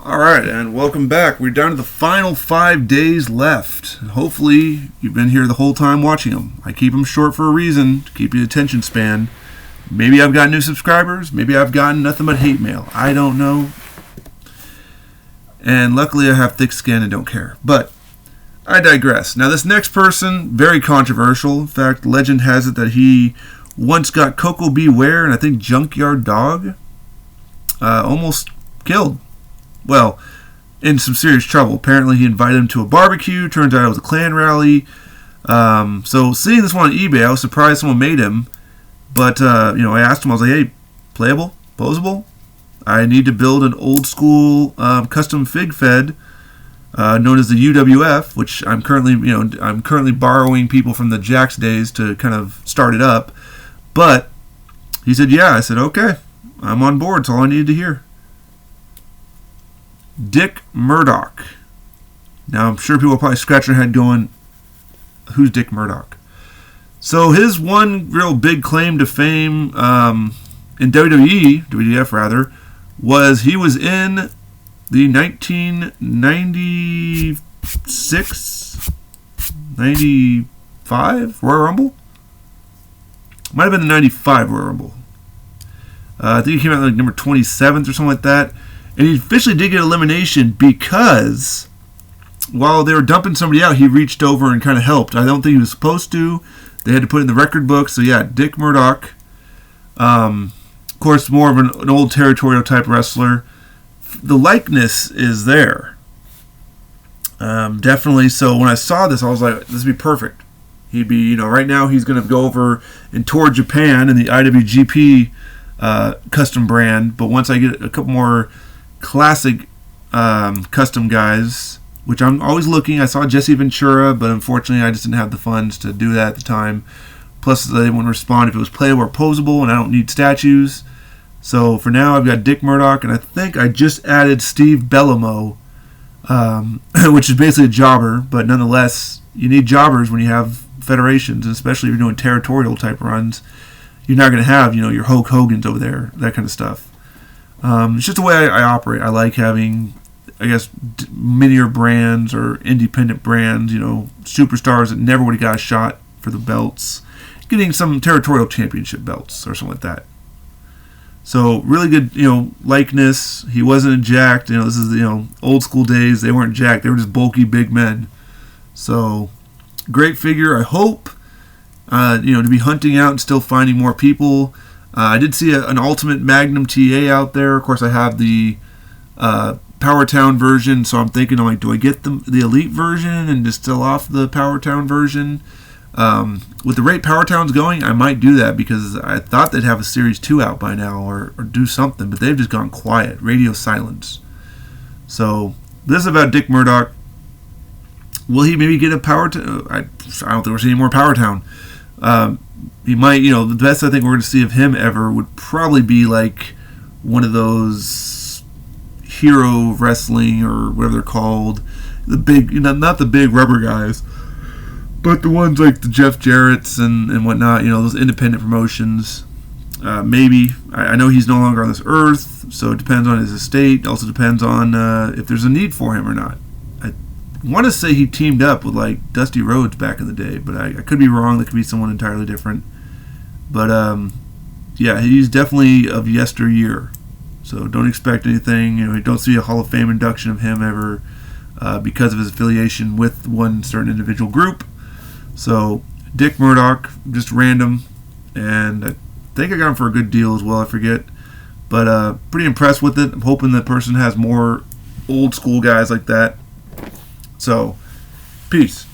All right, and welcome back. We're down to the final 5 days left. Hopefully, you've been here the whole time watching them. I keep them short for a reason, to keep your attention span. Maybe I've got new subscribers. Maybe I've gotten nothing but hate mail. I don't know. And luckily, I have thick skin and don't care. But I digress. Now, this next person, very controversial. In fact, legend has it that he once got Coco Beware and I think Junkyard Dog almost killed. Well, in some serious trouble. Apparently, he invited him to a barbecue. Turns out it was a Klan rally. So, seeing this one on eBay, I was surprised someone made him. But, I asked him, I was like, hey, playable? Posable? I need to build an old school custom fig fed known as the UWF, which I'm currently borrowing people from the Jax days to kind of start it up. But he said, yeah. I said, okay, I'm on board. It's all I needed to hear. Dick Murdoch. Now, I'm sure people are probably scratching their head going, who's Dick Murdoch? So his one real big claim to fame in WWE, WWF rather, was he was in the 1996, 95 Royal Rumble? Might have been the 95 Royal Rumble. I think he came out like number 27th or something like that. And he officially did get elimination because while they were dumping somebody out, he reached over and kind of helped. I don't think he was supposed to. They had to put it in the record book. So, yeah, Dick Murdoch. Of course, more of an old territorial type wrestler. The likeness is there. Definitely. So when I saw this, I was like, this would be perfect. He'd be, right now he's going to go over and tour Japan in the IWGP custom brand. But once I get a couple more classic custom guys, which I'm always looking. I saw Jesse Ventura, but unfortunately I just didn't have the funds to do that at the time. Plus they wouldn't respond if it was playable or posable, and I don't need statues. So for now I've got Dick Murdoch, and I think I just added Steve Bellamo, which is basically a jobber, but nonetheless you need jobbers when you have federations, and especially if you're doing territorial type runs. You're not going to have, your Hulk Hogan's over there, that kind of stuff. It's just the way I operate. I like having, I guess, minier brands or independent brands, superstars that never would have got a shot for the belts, getting some territorial championship belts or something like that. So really good, likeness. He wasn't jacked. This is old school days. They weren't jacked. They were just bulky big men. So great figure. I hope. To be hunting out and still finding more people. I did see an Ultimate Magnum TA out there. Of course, I have the Powertown version, so I'm thinking, do I get the Elite version and just still off the Powertown version? With the rate Powertown's going, I might do that because I thought they'd have a Series 2 out by now or do something, but they've just gone quiet. Radio silence. So, this is about Dick Murdoch. Will he maybe get a Powertown? I don't think we're seeing more Powertown. He might, the best I think we're going to see of him ever would probably be like one of those hero wrestling or whatever they're called. The big, not the big rubber guys, but the ones like the Jeff Jarrett's and whatnot, those independent promotions. Maybe. I know he's no longer on this earth, so it depends on his estate. It also depends on if there's a need for him or not. I want to say he teamed up with like Dusty Rhodes back in the day, but I could be wrong. That could be someone entirely different. But yeah, he's definitely of yesteryear. So don't expect anything. You don't see a Hall of Fame induction of him ever because of his affiliation with one certain individual group. So Dick Murdoch, just random, and I think I got him for a good deal as well. I forget, but pretty impressed with it. I'm hoping the person has more old school guys like that. So, peace.